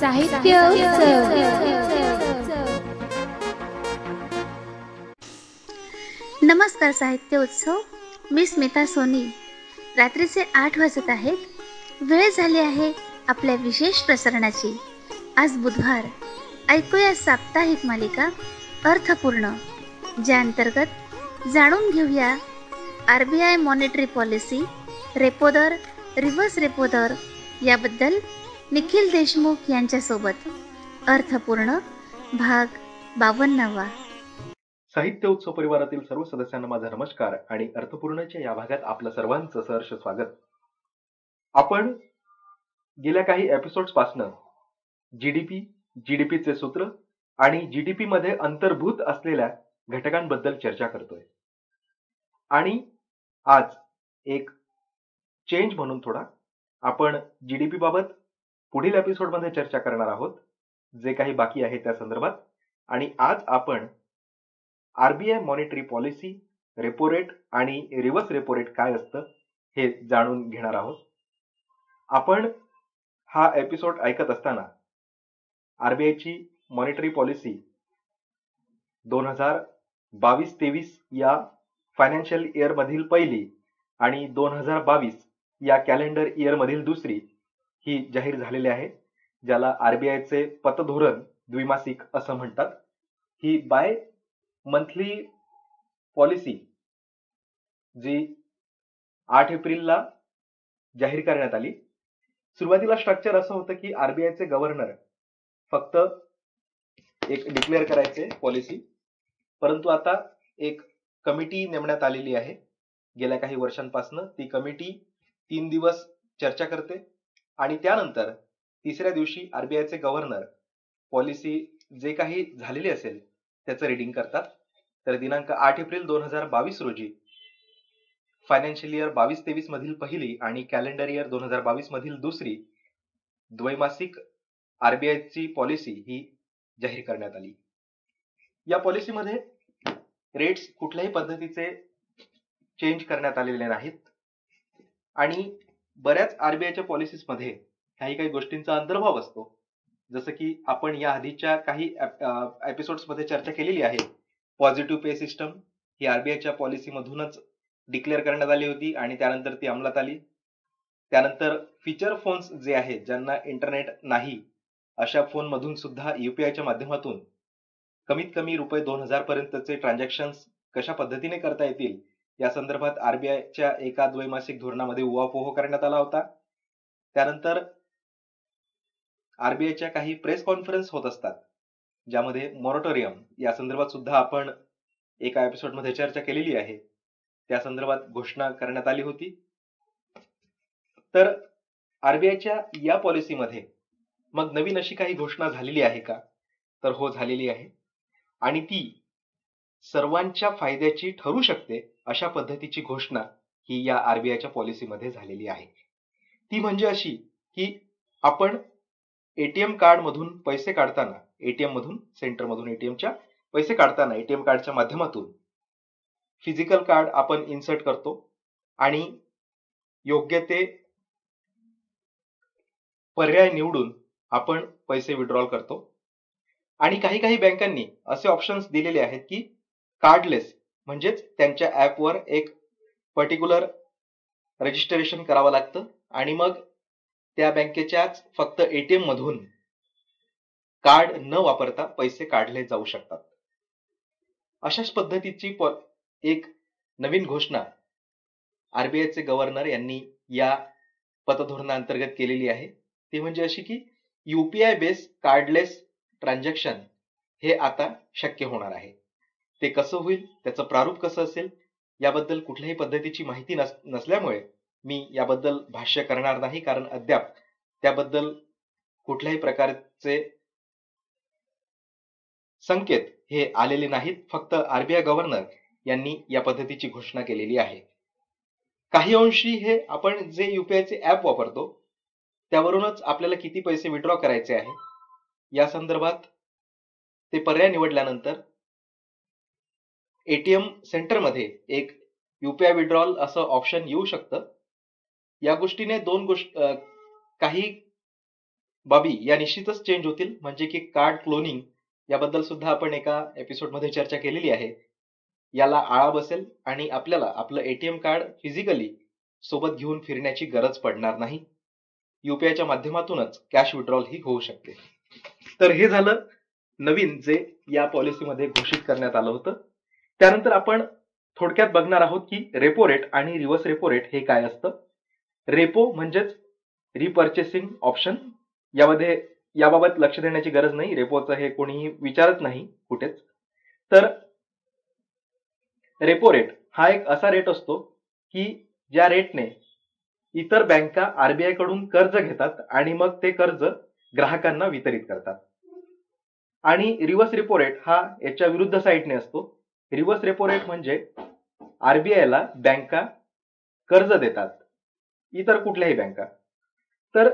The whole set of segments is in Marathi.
साहित्य उत्सव. नमस्कार साहित्य उत्सव. मी स्मिता सोनी. रात्रीचे 8 वाजत आहेत. वेळ झाली आहे आपल्या विशेष प्रसारणाची. आज बुधवार. ऐकूया साप्ताहिक मालिका अर्थपूर्ण, ज्या अंतर्गत जाणून घेऊया RBI मॉनिटरी पॉलिसी, रेपो दर, रिव्हर्स रेपो दर याबद्दल निखिल देशमुख यांच्यासोबत. अर्थपूर्ण भाग 52. साहित्य उत्सव परिवारातील सर्व सदस्यांना माझा नमस्कार आणि अर्थपूर्णच्या या भागात आपलं सर्वांचं सहर्ष स्वागत. आपण गेल्या काही एपिसोड्स पासनं जीडीपीचे सूत्र आणि जीडीपी मध्ये अंतर्भूत असलेल्या घटकांबद्दल चर्चा करतोय. आणि आज एक चेंज म्हणून थोडा आपण जीडीपी बाबत पुढील एपिसोडमध्ये चर्चा करणार आहोत, जे काही बाकी आहे त्या संदर्भात. आणि आज आपण RBI monetary policy, repo rate आणि रिव्हर्स रेपो रेट काय असतं हे जाणून घेणार आहोत. आपण हा एपिसोड ऐकत असताना RBIची मॉनिटरी पॉलिसी 2022-23 या फायनान्शियल इयर मधील पहिली आणि 2022 या कॅलेंडर इयर मधील दुसरी ही जाहीर झालेली आहे, ज्याला RBIचे पतधोरण द्विमासिक असं म्हणतात. ही बाय मंथली पॉलिसी जी 8 एप्रिलला जाहीर करण्यात आली. सुरुवातीला स्ट्रक्चर असं होतं की RBIचे गव्हर्नर फक्त एक डिक्लेअर करायचे पॉलिसी, परंतु आता एक कमिटी नेमण्यात आलेली आहे. गेल्या काही वर्षांपासून ती कमिटी 3 दिवस चर्चा करते आणि त्यानंतर तिसऱ्या दिवशी RBIचे गव्हर्नर पॉलिसी जे काही झालेली असेल त्याचं रीडिंग करतात. तर दिनांक 8 एप्रिल 2022 रोजी फायनान्शियल इयर 22-23 मधील पहिली आणि कॅलेंडर इयर 2022 मधील दुसरी द्वैमासिक RBIची पॉलिसी ही जाहीर करण्यात आली. या पॉलिसीमध्ये रेट्स कुठल्याही पद्धतीचे चेंज करण्यात आलेले नाहीत आणि बऱ्याच RBIच्या पॉलिसीज मध्ये काही गोष्टींचा अंतर्भाव असतो. जसं की आपण या आधीच्या काही एपिसोड्स मध्ये चर्चा केलेली आहे. पॉझिटिव्ह पे सिस्टम ही RBIच्या पॉलिसी मधूनच डिक्लेअर करण्यात आली होती आणि त्यानंतर ती अंमलात आली. त्यानंतर फीचर फोन्स जे आहेत, ज्यांना इंटरनेट नाही, अशा फोन मधून सुद्धा UPIच्या माध्यमातून कमीत कमी ₹2000 पर्यंतचे ट्रान्झॅक्शन्स कशा पद्धतीने करता येतील या संदर्भात RBIच्या एका द्वैमासिक धोरणामध्ये उहापोह करण्यात आला होता. त्यानंतर RBIच्या काही प्रेस कॉन्फरन्स होत असतात, ज्यामध्ये मॉरेटोरियम या संदर्भात सुद्धा आपण एका एपिसोड मध्ये चर्चा केलेली आहे. त्या संदर्भात घोषणा करण्यात आली होती. तर RBIच्या या पॉलिसीमध्ये मग नवीन अशी काही घोषणा झालेली आहे का? तर हो, झालेली आहे. आणि ती सर्वांच्या फायद्याची ठरू शकते अशा पद्धतीची घोषणा ही या RBIच्या पॉलिसीमध्ये झालेली आहे. ती म्हणजे अशी की आपण ATM कार्ड मधून पैसे काढताना, ATM मधून, सेंटर मधून ATMच्या पैसे काढताना ATM कार्डच्या माध्यमातून फिजिकल कार्ड आपण इन्सर्ट करतो आणि योग्य ते पर्याय निवडून आपण पैसे विड्रॉल करतो. आणि काही बँकांनी असे ऑप्शन्स दिलेले आहेत की कार्डलेस, म्हणजेच त्यांच्या ऍपवर एक पर्टिक्युलर रजिस्ट्रेशन करावं लागतं आणि मग त्या बँकेच्याच फक्त ATM मधून कार्ड न वापरता पैसे काढले जाऊ शकतात. अशाच पद्धतीची एक नवीन घोषणा RBIचे गव्हर्नर यांनी या पतधोरणाअंतर्गत केलेली आहे. ती म्हणजे अशी की UPI बेस कार्डलेस ट्रान्झॅक्शन हे आता शक्य होणार आहे. ते कसं होईल, त्याचं प्रारूप कसं असेल याबद्दल कुठल्याही पद्धतीची माहिती नसल्यामुळे मी याबद्दल भाष्य करणार नाही, कारण अद्याप त्याबद्दल कुठल्याही प्रकारचे संकेत हे आलेले नाहीत. फक्त RBI गव्हर्नर यांनी या पद्धतीची घोषणा केलेली आहे. काही अंशी हे आपण जे UPIचे ऍप वापरतो त्यावरूनच आपल्याला किती पैसे विड्रॉ करायचे आहे या संदर्भात ते पर्याय निवडल्यानंतर ATM सेंटर मध्ये एक UPI विड्रॉल असं ऑप्शन येऊ शकतं. या गोष्टीने काही बाबी या निश्चितच चेंज होतील. म्हणजे की कार्ड क्लोनिंग याबद्दल सुद्धा आपण एका एपिसोडमध्ये चर्चा केलेली आहे. याला आळा बसेल आणि आपल्याला आपलं एटीएम कार्ड फिजिकली सोबत घेऊन फिरण्याची गरज पडणार नाही. युपीआयच्या माध्यमातूनच कॅश विड्रॉल ही होऊ शकते. तर हे झालं नवीन जे या पॉलिसीमध्ये घोषित करण्यात आलं होतं. त्यानंतर आपण थोडक्यात बघणार आहोत की रेपो रेट आणि रिव्हर्स रेपो रेट हे काय असतं. रेपो म्हणजेच रिपर्चेसिंग ऑप्शन. याबाबत लक्ष देण्याची गरज नाही. रेपोचं हे कोणीही विचारत नाही कुठेच. तर रेपो रेट हा एक असा रेट असतो की ज्या रेटने इतर बँका आरबीआय कडून कर्ज घेतात आणि मग ते कर्ज ग्राहकांना वितरित करतात. आणि रिव्हर्स रेपो रेट हा याच्या विरुद्ध साईडने असतो. रिव्हर्स रेपो रेट म्हणजे आरबीआयला बँका कर्ज देतात, इतर कुठल्याही बँका. तर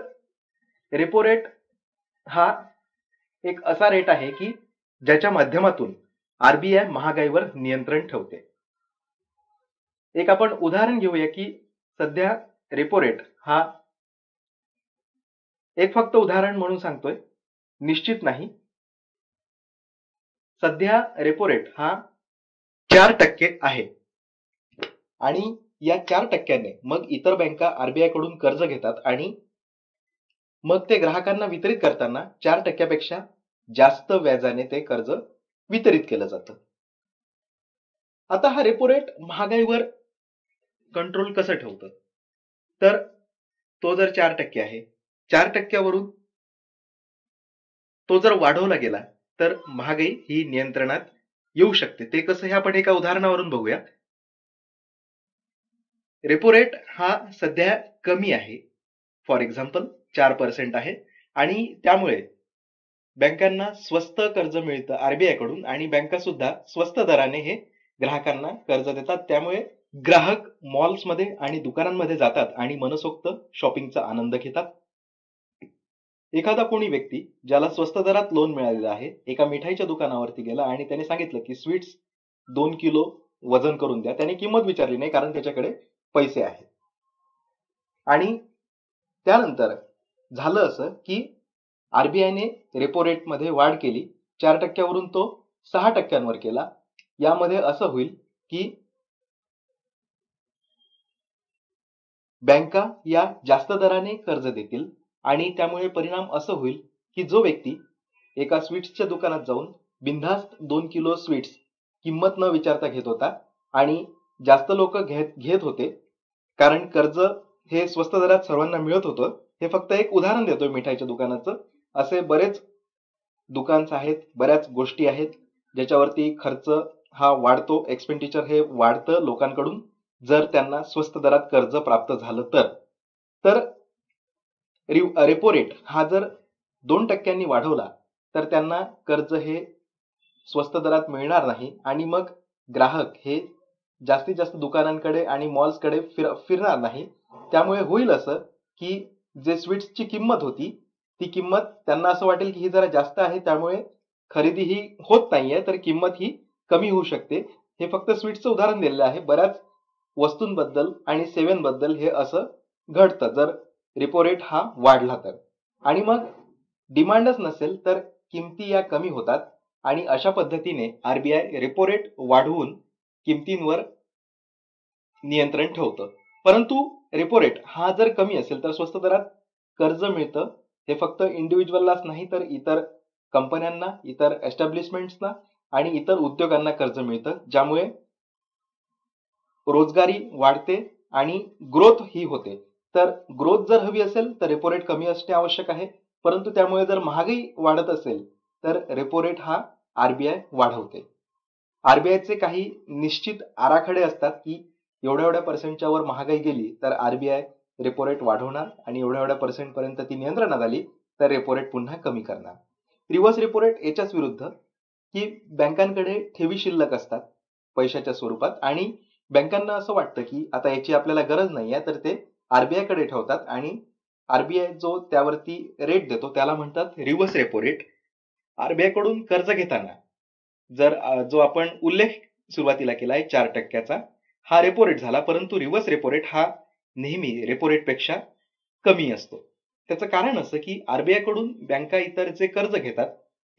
रेपो रेट हा एक असा रेट आहे की ज्याच्या माध्यमातून आरबीआय महागाईवर नियंत्रण ठेवते. एक आपण उदाहरण घेऊया की सध्या रेपो रेट हा एक फक्त उदाहरण म्हणून सांगतोय, निश्चित नाही. सध्या रेपो रेट हा 4% आहे आणि या 4%ने मग इतर बँका आरबीआय कडून कर्ज घेतात आणि मग ते ग्राहकांना वितरित करताना 4%पेक्षा जास्त व्याजाने ते कर्ज वितरित केलं जातं. आता हा रेपो रेट महागाईवर कंट्रोल कसं ठेवतं, तर तो जर 4% आहे, 4%वरून तो जर वाढवला गेला तर महागाई ही नियंत्रणात येऊ शकते. ते कसं हे आपण एका उदाहरणावरून बघूया. रेपो रेट हा सध्या कमी आहे, फॉर एक्झाम्पल 4% आहे आणि त्यामुळे बँकांना स्वस्त कर्ज मिळतं आरबीआय कडून आणि बँका सुद्धा स्वस्त दराने हे ग्राहकांना कर्ज देतात. त्यामुळे ग्राहक मॉल्समध्ये आणि दुकानांमध्ये जातात आणि मनसोक्त शॉपिंगचा आनंद घेतात. एखादा कोणी व्यक्ती ज्याला स्वस्त दरात लोन मिळालेलं आहे, एका मिठाईच्या दुकानावरती गेला आणि त्याने सांगितलं की स्वीट्स 2 किलो वजन करून द्या. त्याने किंमत विचारली नाही कारण त्याच्याकडे पैसे आहेत. आणि त्यानंतर झालं असं की आरबीआयने रेपो रेट मध्ये वाढ केली, 4%वरून तो 6%वर केला. यामध्ये असं होईल की बँका या जास्त दराने कर्ज देतील आणि त्यामुळे परिणाम असं होईल की जो व्यक्ती एका स्वीट्सच्या दुकानात जाऊन बिनधास्त 2 किलो स्वीट्स किंमत न विचारता घेत होता आणि जास्त लोक घेत होते कारण कर्ज हे स्वस्त दरात सर्वांना मिळत होतं. हे फक्त एक उदाहरण देतोय मिठाईच्या दुकानाचं. असे बरेच दुकान्स आहेत, बऱ्याच गोष्टी आहेत ज्याच्यावरती खर्च हा वाढतो, एक्सपेंडिचर हे वाढतं लोकांकडून जर त्यांना स्वस्त दरात कर्ज प्राप्त झालं तर रेपो रेट हा जर 2%नी वाढवला तर त्यांना कर्ज हे स्वस्त दरात मिळणार नाही आणि मग ग्राहक हे जास्तीत जास्त दुकानांकडे आणि मॉल्सकडे फिरणार नाही. त्यामुळे होईल असं की जे स्वीट्सची किंमत होती ती किंमत त्यांना असं वाटेल की ही जरा जास्त आहे, त्यामुळे खरेदी ही होत नाहीये, तर किंमत ही कमी होऊ शकते. हे फक्त स्वीट्सचं उदाहरण दिलेलं आहे. बऱ्याच वस्तूंबद्दल आणि सेवेंबद्दल हे असं घडतं जर रेपो रेट हा वाढला तर. आणि मग डिमांडच नसेल तर किमती या कमी होतात आणि अशा पद्धतीने आरबीआय रेपो रेट वाढवून किमतींवर नियंत्रण ठेवतं. परंतु रेपो रेट हा जर कमी असेल तर स्वस्त दरात कर्ज मिळतं. हे फक्त इंडिव्हिज्युअललाच नाही तर इतर कंपन्यांना, इतर एस्टॅब्लिशमेंट्सना आणि इतर उद्योगांना कर्ज मिळतं, ज्यामुळे रोजगारी वाढते आणि ग्रोथ ही होते. तर ग्रोथ जर हवी असेल तर रेपो रेट कमी असणे आवश्यक आहे. परंतु त्यामुळे जर महागाई वाढत असेल तर रेपो रेट हा आरबीआय वाढवते. आरबीआयचे काही निश्चित आराखडे असतात की एवढ्या एवढ्या पर्सेंटच्या वर महागाई गेली तर आरबीआय रेपो रेट वाढवणार आणि एवढ्या एवढ्या पर्सेंट पर्यंत ती नियंत्रणात आली तर रेपो रेट पुन्हा कमी करणार. रिव्हर्स रेपो रेट याच्याच विरुद्ध की बँकांकडे ठेवी शिल्लक असतात पैशाच्या स्वरूपात आणि बँकांना असं वाटतं की आता याची आपल्याला गरज नाही आहे, तर ते आरबीआय कडे ठेवतात आणि आरबीआय जो त्यावरती रेट देतो त्याला म्हणतात रिव्हर्स रेपो रेट. आरबीआय कडून कर्ज घेताना जर जो आपण उल्लेख सुरुवातीला केलाय 4%चा हा रेपो रेट झाला, परंतु रिव्हर्स रेपो रेट हा नेहमी रेपो रेट पेक्षा कमी असतो. त्याचं कारण असं की आरबीआय कडून बँका इतर जे कर्ज घेतात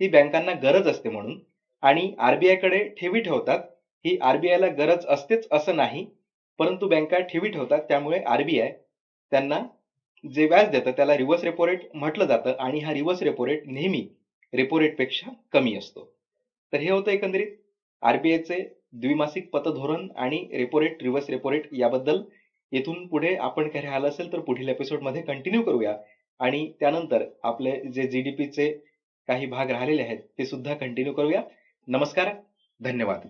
ही बँकांना गरज असते म्हणून, आणि आरबीआय कडे ठेवी ठेवतात ही आरबीआयला गरज असतेच असं नाही, परंतु बँका ठेवी ठेवतात त्यामुळे आरबीआय त्यांना जे व्याज देतं त्याला रिव्हर्स रेपो रेट म्हटलं जातं, आणि हा रिव्हर्स रेपो रेट नेहमी रेपो रेट पेक्षा कमी असतो. तर हे होतं एकंदरीत आरबीआयचे द्विमासिक पतधोरण आणि repo rate, reverse repo rate याबद्दल. येथून पुढे आपण काही राहिलं असेल तर पुढील एपिसोड मध्ये कंटिन्यू करूया, आणि त्यानंतर आपले जे जीडीपीचे काही भाग राहिलेले आहेत ते सुद्धा कंटिन्यू करूया. नमस्कार, धन्यवाद.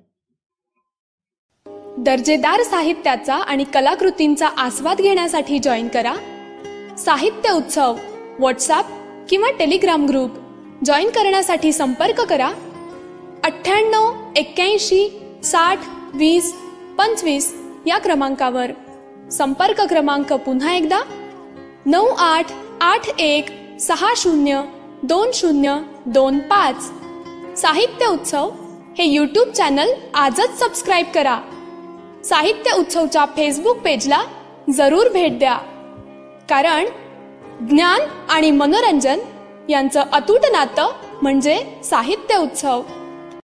दर्जेदार साहित्याचा आणि कलाकृतींचा आस्वाद घेण्यासाठी जॉईन करा साहित्य उत्सव व्हॉट्सॲप किंवा टेलिग्राम ग्रुप. जॉईन करण्यासाठी संपर्क करा 98 81 60 20 25 या क्रमांकावर. संपर्क क्रमांक पुन्हा एकदा 9881 60 2025. साहित्य उत्सव हे यूट्यूब चॅनल आजच सबस्क्राईब करा. साहित्य उत्सवच्या फेसबुक पेजला जरूर भेट द्या, कारण ज्ञान आणि मनोरंजन यांचं अतूट नातं म्हणजे साहित्य उत्सव.